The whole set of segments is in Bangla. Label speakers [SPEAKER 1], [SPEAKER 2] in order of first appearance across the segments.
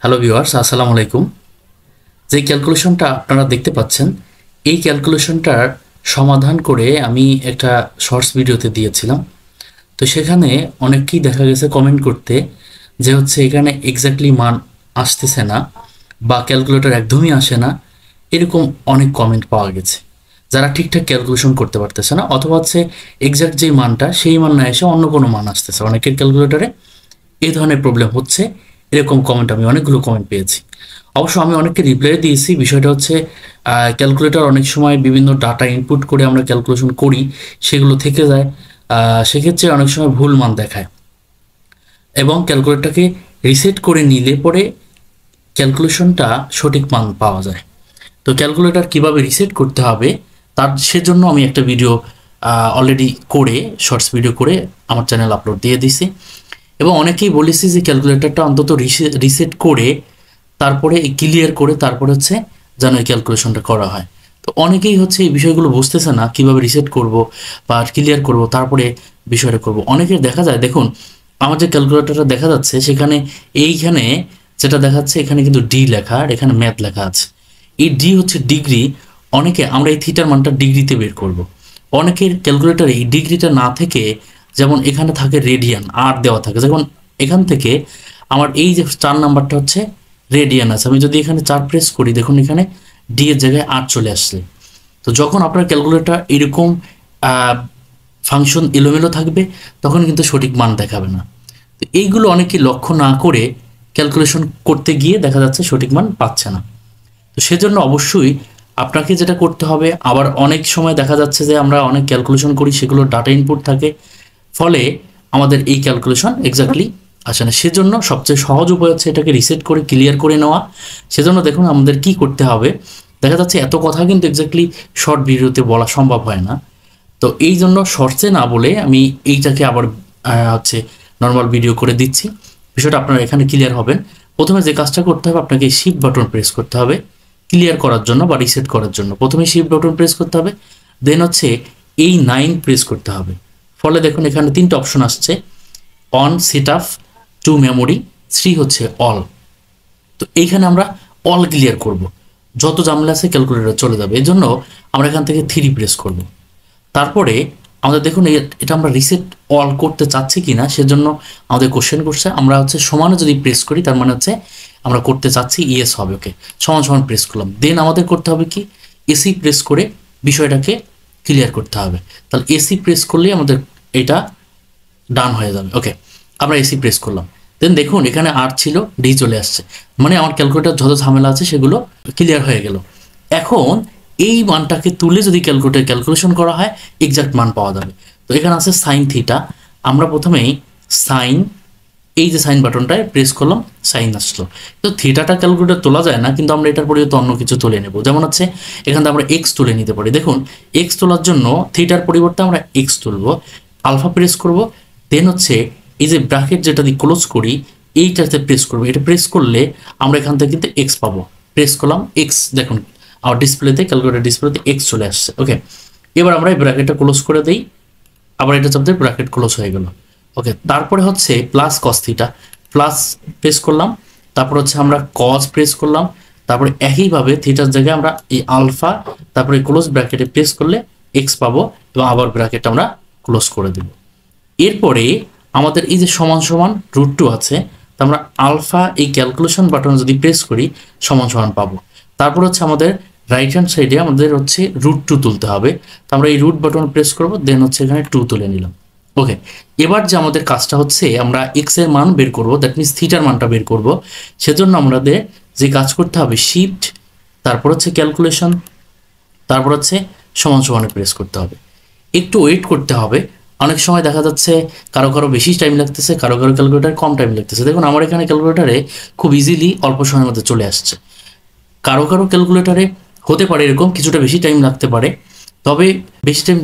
[SPEAKER 1] হ্যালো ভিউয়ার্স, আসসালামু আলাইকুম। যে ক্যালকুলেশনটা আপনারা দেখতে পাচ্ছেন, এই ক্যালকুলেশনটার সমাধান করে আমি একটা শর্টস ভিডিওতে দিয়েছিলাম। তো সেখানে অনেকেই দেখা গেছে কমেন্ট করতে যে এখানে এক্স্যাক্টলি মান আসতেছে না বা ক্যালকুলেটর একদমই আসে না, এরকম অনেক কমেন্ট পাওয়া গেছে। যারা ঠিকঠাক ক্যালকুলেশন করতে পারতেছে না, অথবা এক্স্যাক্ট যেই মানটা সেই মান না এসে অন্য কোনো মান আসতেছে, অনেকের ক্যালকুলেটরে এই ধরনের প্রবলেম হচ্ছে। এরকম কমেন্ট আমি অনেকগুলো কমেন্ট পেয়েছি। অবশ্য আমি অনেককে রিপ্লাই দিয়েছি। বিষয়টা ক্যালকুলেটর অনেক সময় বিভিন্ন ডাটা ইনপুট করে আমরা ক্যালকুলেশন করি, সেগুলো থেকে যায়। সেক্ষেত্রে অনেক সময় ভুল মান দেখায় এবং ক্যালকুলেটরটাকে রিসেট করে নিলে পরে ক্যালকুলেশনটা সঠিক মান পাওয়া যায়। তো ক্যালকুলেটর কিভাবে রিসেট করতে হবে তার সেজন্য আমি একটা ভিডিও অলরেডি করে শর্টস ভিডিও করে আমার চ্যানেল আপলোড দিয়ে দিছি এবং অনেকেই বলেছি যে ক্যালকুলেটরটা অন্তত রিসেট করে তারপরে ক্লিয়ার করে তারপরে যেন এই ক্যালকুলেশনটা করা হয়। তো অনেকেই এই বিষয়গুলো বুঝতেছে না, কিভাবে রিসেট করব বা ক্লিয়ার করব তারপরে বিষয়টা করব। অনেকের দেখা যায়, দেখুন আমার যে ক্যালকুলেটরটা দেখা যাচ্ছে সেখানে এইখানে যেটা দেখাচ্ছে এখানে কিন্তু ডি লেখা আর এখানে ম্যাথ লেখা আছে। এই ডি হচ্ছে ডিগ্রি। অনেকে আমরা এই থিটার মানটা ডিগ্রিতে বের করব। অনেকের ক্যালকুলেটরে এই ডিগ্রিটা না থেকে, যেমন এখানে থাকে রেডিয়ান আর দেওয়া থাকে, যেমন এখান থেকে আমার এই যে 4 নাম্বারটা রেডিয়ান আছে। আমি যদি এখানে 4 প্রেস করি, দেখুন এখানে ডি এর জায়গায় 8 চলে আসছে। তো যখন আপনার ক্যালকুলেটর এরকম ফাংশন এলোমেলো থাকবে তখন কিন্তু সঠিক মান দেখাবে না। তো এইগুলো অনেকে লক্ষ্য না করে ক্যালকুলেশন করতে গিয়ে দেখা যাচ্ছে সঠিক মান পাচ্ছে না। তো সেজন্য অবশ্যই আপনাকে যেটা করতে হবে, আবার অনেক সময় দেখা যাচ্ছে যে আমরা অনেক ক্যালকুলেশন করি, সেগুলো ডাটা ইনপুট থাকে, ফলে আমাদের এই ক্যালকুলেশন এক্স্যাক্টলি আসে না। সেজন্য সবচেয়ে সহজ উপায় হচ্ছে এটাকে রিসেট করে ক্লিয়ার করে নেওয়া। সেজন্য দেখুন আমাদের কি করতে হবে। দেখা যাচ্ছে এত কথা কিন্তু এক্স্যাক্টলি শর্ট ভিডিওতে বলা সম্ভব হয় না। তো এই জন্য শর্টসে না বলে আমি এইটাকে আবার নর্মাল ভিডিও করে দিচ্ছি। বিষয়টা আপনারা এখানে ক্লিয়ার হবেন। প্রথমে যে কাজটা করতে হবে, আপনাকে শিফট বাটন প্রেস করতে হবে ক্লিয়ার করার জন্য বা রিসেট করার জন্য। প্রথমে শিফট বাটন প্রেস করতে হবে, দেন এই 9 প্রেস করতে হবে। ফলে দেখুন এখানে 3টা অপশন আসছে, on, set up, two memory, 3 all. তো এইখানে আমরা অল ক্লিয়ার করব, যত ঝামেলা আছে ক্যালকুলেটর চলে যাবে। এই জন্য আমরা এখান থেকে 3 প্রেস করব। তারপরে আমাদের দেখুন এটা আমরা রিসেট অল করতে চাচ্ছি কিনা সেজন্য আমাদের কোশ্চেন করছে। আমরা সমানে যদি প্রেস করি তার মানে আমরা করতে চাচ্ছি ইয়েস হবে। ওকে, সমান সমান প্রেস করলাম। দেন আমাদের করতে হবে কি, এসি প্রেস করে বিষয়টাকে ক্লিয়ার করতে হবে। তাহলে এসি প্রেস করলেই আমাদের এটা ডান হয়ে যাবে। ওকে, আমরা এসি প্রেস করলাম। দেন দেখুন এখানে আর ছিল, ডি চলে আসছে, মানে আমার ক্যালকুলেটর যত ঝামেলা আছে সেগুলো ক্লিয়ার হয়ে গেল। এখন এই মানটাকে তুলে যদি ক্যালকুলেশন করা হয় এক্সাক্ট মান পাওয়া যাবে। তো এখানে আছে সাইন থিটা। আমরা প্রথমেই সাইন, এই যে সাইন বাটনটায় প্রেস করলাম, সাইন আসলো। তো থিটাটা ক্যালকুলেটর তোলা যায় না, কিন্তু আমরা এটার পরিবর্তে অন্য কিছু তুলে নেব। যেমন এখান থেকে আমরা এক্স তুলে নিতে পারি। দেখুন এক্স তোলার জন্য থিটার পরিবর্তে আমরা এক্স তুলবো, আলফা প্রেস করব। দেন এই যে ব্র্যাকেট যেটা দিয়ে ক্লোজ করি এইটাতে প্রেস করবো। এটা প্রেস করলে আমরা এখান থেকে কিন্তু এক্স পাবো। প্রেস করলাম এক্স, দেখুন আমার ডিসপ্লেতে, ক্যালকুলেটর ডিসপ্লেতে এক্স চলে আসছে। ওকে, এবার আমরা এই ব্র্যাকেটটা ক্লোজ করে দিই, আবার এটা চাপতে ব্র্যাকেট ক্লোজ হয়ে গেল। ওকে, তারপরে plus cos theta, plus press করলাম, তারপর আমরা কস প্রেস করলাম, তারপরে একইভাবে থিটার জায়গায় আমরা এই আলফা, তারপরে ক্লোজ ব্র্যাকেটে প্রেস করলে এক্স পাবো এবং আবার ব্র্যাকেট আমরা ক্লোজ করে দেব। এরপরে আমাদের এই যে সমান সমান √2 আছে, তো আমরা আলফা এই ক্যালকুলেশন বাটন যদি প্রেস করি সমান সমান পাবো। তারপর আমাদের রাইট হ্যান্ড সাইডে আমাদের √2 তুলতে হবে। তো আমরা এই রুট বাটন প্রেস করব, দেন এখানে 2 তুলে নিলাম। ওকে, এবার যে আমাদের কাজটা আমরা এক্স এর মান বের করব, দ্যাট মিনস থিটার মানটা বের করব। সেজন্য আমাদের যে কাজ করতে হবে, শিফট, তারপর ক্যালকুলেশন, তারপর সমান সমানে প্রেস করতে হবে। একটু ওয়েট করতে হবে। অনেক সময় দেখা যাচ্ছে কারো কারো বেশি টাইম লাগতেছে, কারো কারো ক্যালকুলেটার কম টাইম লাগতেছে। দেখুন আমার এখানে ক্যালকুলেটারে খুব ইজিলি অল্প সময়ের মধ্যে চলে আসছে। কারো কারো ক্যালকুলেটারে হতে পারে এরকম কিছুটা বেশি টাইম লাগতে পারে, তবে বেশি টাইম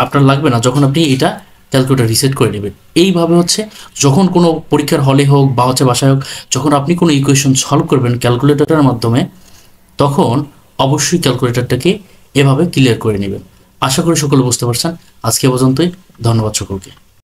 [SPEAKER 1] আপনার লাগবে না যখন আপনি এটা ক্যালকুলেটার রিসেট করে নেবেন। এইভাবে যখন কোনো পরীক্ষার হলে হোক বা বাসায় হোক, যখন আপনি কোনো ইকুয়েশন সলভ করবেন ক্যালকুলেটরের মাধ্যমে, তখন অবশ্যই ক্যালকুলেটরটাকে এভাবে ক্লিয়ার করে নেবেন। আশা করি সকলে বুঝতে পারছেন। আজকে পর্যন্তই, ধন্যবাদ সকলকে।